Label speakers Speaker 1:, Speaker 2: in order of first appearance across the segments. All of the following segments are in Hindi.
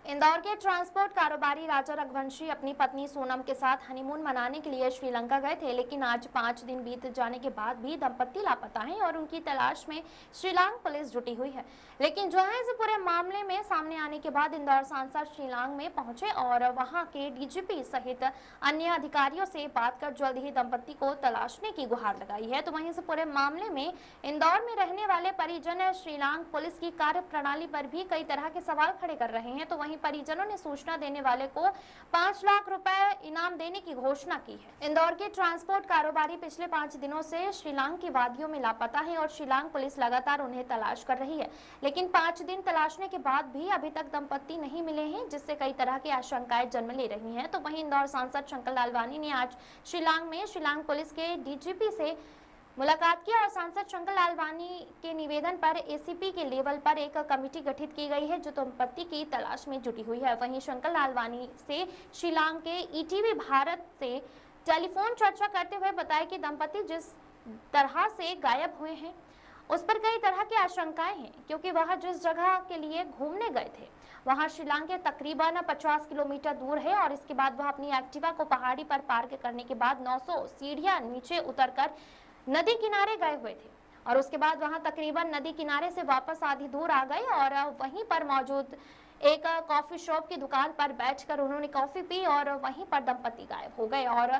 Speaker 1: इंदौर के ट्रांसपोर्ट कारोबारी राजा रघुवंशी अपनी पत्नी सोनम के साथ हनीमून मनाने के लिए श्रीलंका गए थे, लेकिन आज 5 दिन बीत जाने के बाद भी दंपत्ति लापता हैं और उनकी तलाश में श्रीलंका पुलिस जुटी हुई है। लेकिन जो है इस पूरे मामले में सामने आने के बाद इंदौर सांसद श्रीलंका में पहुंचे और वहां के डीजीपी सहित अन्य अधिकारियों से बात कर जल्द ही दंपत्ति को तलाशने की गुहार लगाई है। तो वहीं इस पूरे मामले में इंदौर में रहने वाले परिजन श्रीलंका पुलिस की कार्य प्रणाली पर भी कई तरह के सवाल खड़े कर रहे हैं। तो वहीं परिजनों ने सूचना देने वाले को 5 लाख रुपए इनाम देने की घोषणा की है। इंदौर के ट्रांसपोर्ट कारोबारी पिछले 5 दिनों से श्रीलंका की वादियों में लापता है और श्रीलंका पुलिस लगातार उन्हें तलाश कर रही है, लेकिन 5 दिन तलाशने के बाद भी अभी तक दंपत्ति नहीं मिले हैं, जिससे कई तरह की आशंकाएं जन्म ले रही हैं। तो वहीं इंदौर सांसद शंकर लालवानी ने आज श्रीलंका में श्रीलंका पुलिस के डीजीपी से मुलाकात की और सांसद शंकर लालवानी के निवेदन पर एसीपी के लेवल पर एक कमेटी गठित की गई है जो दंपत्ति की तलाश में जुटी हुई है। वहीं शंकर लालवानी से श्रीलंका के ईटीवी भारत से टेलीफोन चर्चा करते हुए बताया कि दंपत्ति जिस तरह से गायब हुए हैं उस पर कई तरह की आशंकाएं हैं, क्योंकि वह जिस जगह के लिए घूमने गए थे वहां श्रीलंका के तकरीबन 50 किलोमीटर दूर है और इसके बाद वह अपनी एक्टिवा को पहाड़ी पर पार्क करने के बाद 900 सीढ़ियां नीचे उतरकर नदी किनारे गए हुए थे और उसके बाद वहां तकरीबन नदी किनारे से वापस आधी दूर आ गए और वहीं पर मौजूद एक कॉफी शॉप की दुकान पर बैठकर उन्होंने कॉफी पी और वहीं पर दंपत्ति गायब हो गए और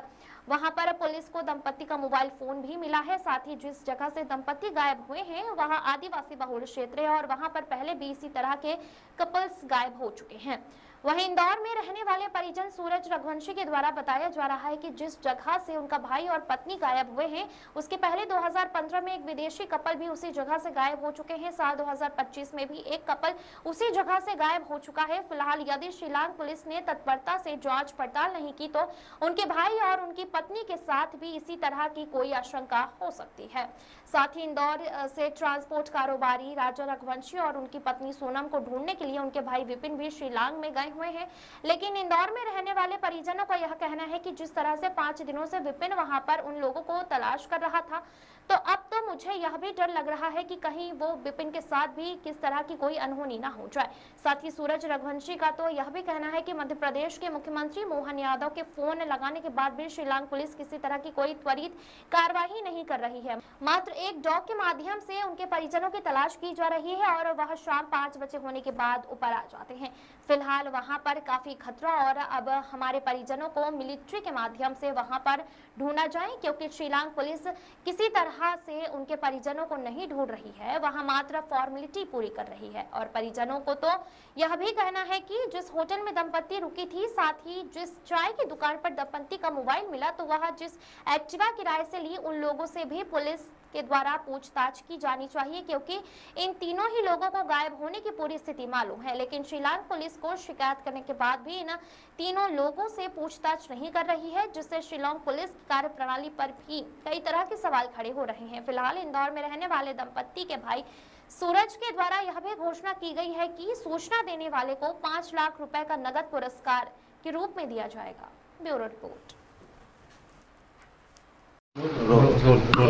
Speaker 1: वहां पर पुलिस को दंपत्ति का मोबाइल फोन भी मिला है। साथ ही जिस जगह से दंपत्ति गायब हुए हैं वहां आदिवासी बहुल क्षेत्र है और वहां पर पहले भी इसी तरह के कपल्स गायब हो चुके हैं। वहीं इंदौर में रहने वाले परिजन सूरज रघुवंशी के द्वारा बताया जा रहा है कि जिस जगह से उनका भाई और पत्नी गायब हुए हैं उसके पहले 2015 में एक विदेशी कपल भी उसी जगह से गायब हो चुके हैं। साल 2025 में भी एक कपल उसी जगह से गायब हो चुका है। फिलहाल यदि श्रीलंका पुलिस ने तत्परता से जांच पड़ताल नहीं की तो उनके भाई और उनकी पत्नी के साथ भी इसी तरह की कोई आशंका हो सकती है। साथ ही इंदौर से ट्रांसपोर्ट कारोबारी राजा रघुवंशी और उनकी पत्नी सोनम को ढूंढने के लिए उनके भाई विपिन भी श्रीलंका में गए हुए हैं, लेकिन इंदौर में रहने वाले परिजनों का यह कहना है कि जिस तरह से 5 दिनों से विपिन वहां पर उन लोगों को तलाश कर रहा था तो अब तो मुझे यह भी डर लग रहा है कि कहीं वो विपिन के साथ भी किस तरह की कोई अनहोनी ना हो जाए। साथ ही सूरज रघुवंशी का तो यह भी कहना है कि मध्य प्रदेश के मुख्यमंत्री मोहन यादव के फोन लगाने के बाद भी श्रीलंका पुलिस किसी तरह की कोई त्वरित कार्रवाई नहीं कर रही है। मात्र एक डॉग के माध्यम से उनके परिजनों की तलाश की जा रही है और वह शाम 5 बजे होने के बाद ऊपर आ जाते हैं। फिलहाल वहां पर काफी खतरा और अब हमारे परिजनों को मिलिट्री के माध्यम से वहां पर ढूंढा जाए, क्योंकि श्रीलंका पुलिस किसी तरह से उनके परिजनों को नहीं ढूंढ रही है, वहां मात्र फॉर्मेलिटी पूरी कर रही है। और परिजनों को तो यह भी कहना है कि जिस होटल में दंपत्ति रुकी थी, साथ ही जिस चाय की दुकान पर दंपत्ति का मोबाइल मिला, तो वह जिस एक्टिवा किराए से ली उन लोगों से भी पुलिस के द्वारा पूछताछ की जानी चाहिए, क्योंकि इन तीनों ही लोगों को गायब होने की पूरी स्थिति मालूम है। लेकिन श्रीलंका पुलिस को शिकायत करने के बाद भी इन तीनों लोगों से पूछताछ नहीं कर रही है, जिससे श्रीलंका पुलिस की कार्यप्रणाली पर भी कई तरह के सवाल खड़े हो रहे हैं। फिलहाल इंदौर में रहने वाले दंपत्ति के भाई सूरज के द्वारा यह भी घोषणा की गई है कि सूचना देने वाले को 5 लाख रुपए का नगद पुरस्कार के रूप में दिया जाएगा। Bureau report.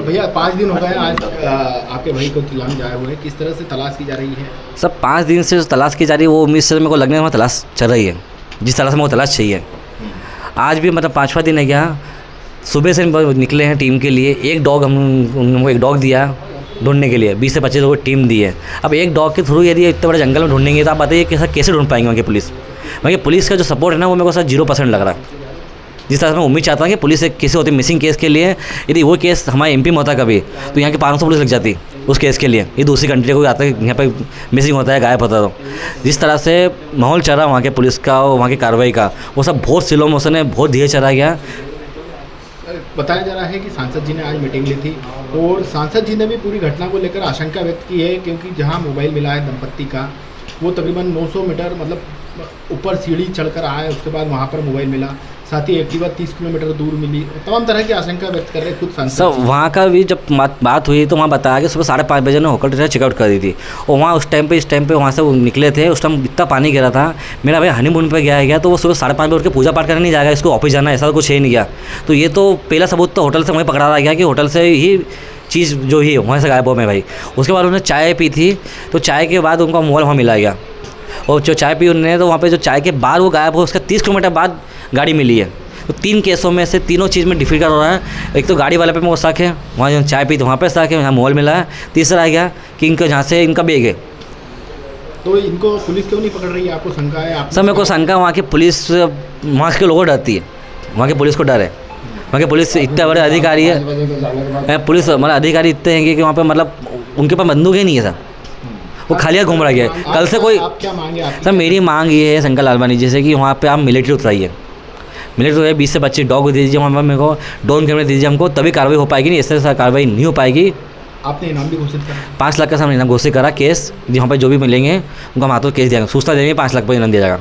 Speaker 2: भैया 5 दिन हो गए आज आपके भाई को श्रीलंका जाए हुए, किस तरह से तलाश की जा रही है?
Speaker 3: सब 5 दिन से जो तलाश की जा रही है वो उम्मीद से मेरे को लगने में तलाश चल रही है, जिस तरह से मेरे को तलाश चाहिए। आज भी मतलब 5वां दिन है क्या, सुबह से निकले हैं टीम के लिए। एक डॉग हमको एक डॉग दिया ढूंढने के लिए, 20 से 25 लोगों की टीम दी है। अब एक डॉग के थ्रू यदि इतने बड़े जंगल में ढूंढेंगे तो आप बताइए कैसे ढूंढ पाएंगे वहाँ की पुलिस? वहाँ की पुलिस का जो सपोर्ट है ना वो मेरे को सर 0% लग रहा है। जिस तरह से मैं उम्मीद चाहता हूँ कि पुलिस एक केस होती मिसिंग केस के लिए, यदि वो केस हमारे एमपी में होता कभी तो यहाँ के 500 पुलिस लग जाती उस केस के लिए। ये दूसरी कंट्री को आता है यहाँ पे मिसिंग होता है, गायब होता है। तो जिस तरह से माहौल चल रहा वहाँ के पुलिस का और वहाँ की कार्रवाई का, वो सब बहुत स्लो मोशन है, बहुत धीरे चला गया।
Speaker 2: बताया जा रहा है कि सांसद जी ने आज मीटिंग ली थी और सांसद जी ने भी पूरी घटना को लेकर आशंका व्यक्त की है, क्योंकि जहां मोबाइल मिला है दंपत्ति का वो तकरीबन 900 मीटर मतलब ऊपर सीढ़ी चढ़कर आया, उसके बाद वहां पर मोबाइल मिला, साथ ही एक्टिवा 30 किलोमीटर दूर मिली। तमाम तरह की आशंका व्यक्त कर रहे खुद सांसद।
Speaker 3: सर वहाँ का भी जब बात हुई तो वहाँ बताया कि सुबह 5:30 बजे ने होटल चेकआउट कर दी थी और वहाँ इस टाइम पे वहाँ से वो निकले थे। उस टाइम इतना पानी गिरा था, मेरा भाई हनीमून पे गया तो वो सुबह 5:30 बजे उठ के पूजा पाठ करने नहीं जाएगा, इसको ऑफिस जाना ऐसा कुछ है नहीं गया। तो ये तो पहला सबूत तो होटल से वहीं पकड़ा गया कि होटल से ही चीज़ जो ही वहाँ से गायब हो मैं भाई। उसके बाद उन्होंने चाय पी थी, तो चाय के बाद उनका मोबाइल वहाँ मिला गया और जो चाय पी उन्होंने तो वहाँ पे जो चाय के बाद वो गायब हो उसका 30 किलोमीटर बाद गाड़ी मिली है। तो 3 केसों में से तीनों चीज़ में डिफिकल्ट हो रहा है। एक तो गाड़ी वाले पे मेरे को शक है, वहाँ जो चाय पी तो वहाँ पे शक है, यहाँ मोबाइल मिला है। तीसरा आ गया कि इनका जहाँ से इनका बैग है।
Speaker 2: तो इनको पुलिस क्यों नहीं पकड़ रही है, आपको शंका है? आप
Speaker 3: सर मेरे को शंका वहाँ की पुलिस, वहाँ के लोगों को डरती है, वहाँ की पुलिस को डर है। वहाँ के पुलिस इतने बड़े अधिकारी है, पुलिस मतलब अधिकारी इतने हैं कि वहाँ पे मतलब उनके पास बंदूक ही नहीं है सर, वो खालिया घूम रहा है। कल से कोई
Speaker 2: आप क्या मांगे आपकी?
Speaker 3: सर मेरी मांग ये है शंकर लालवानी जैसे कि वहाँ पे आप मिलिट्री उतराइए, मिलिट्री 20 से 25 डॉग दीजिए, वहाँ पर मेरे को ड्रोन कैमरे दीजिए हमको, तभी कार्रवाई हो पाएगी, नहीं इस तरह से कार्रवाई नहीं हो पाएगी।
Speaker 2: आपने इनाम भी घोषित करा?
Speaker 3: 5 लाख का सामने इनाम घोषित करा। केस जहाँ पर जो भी मिलेंगे उनको हम हाथों केस दिया, सूचना देंगे, 5 लाख पर इनाम दिया जाएगा।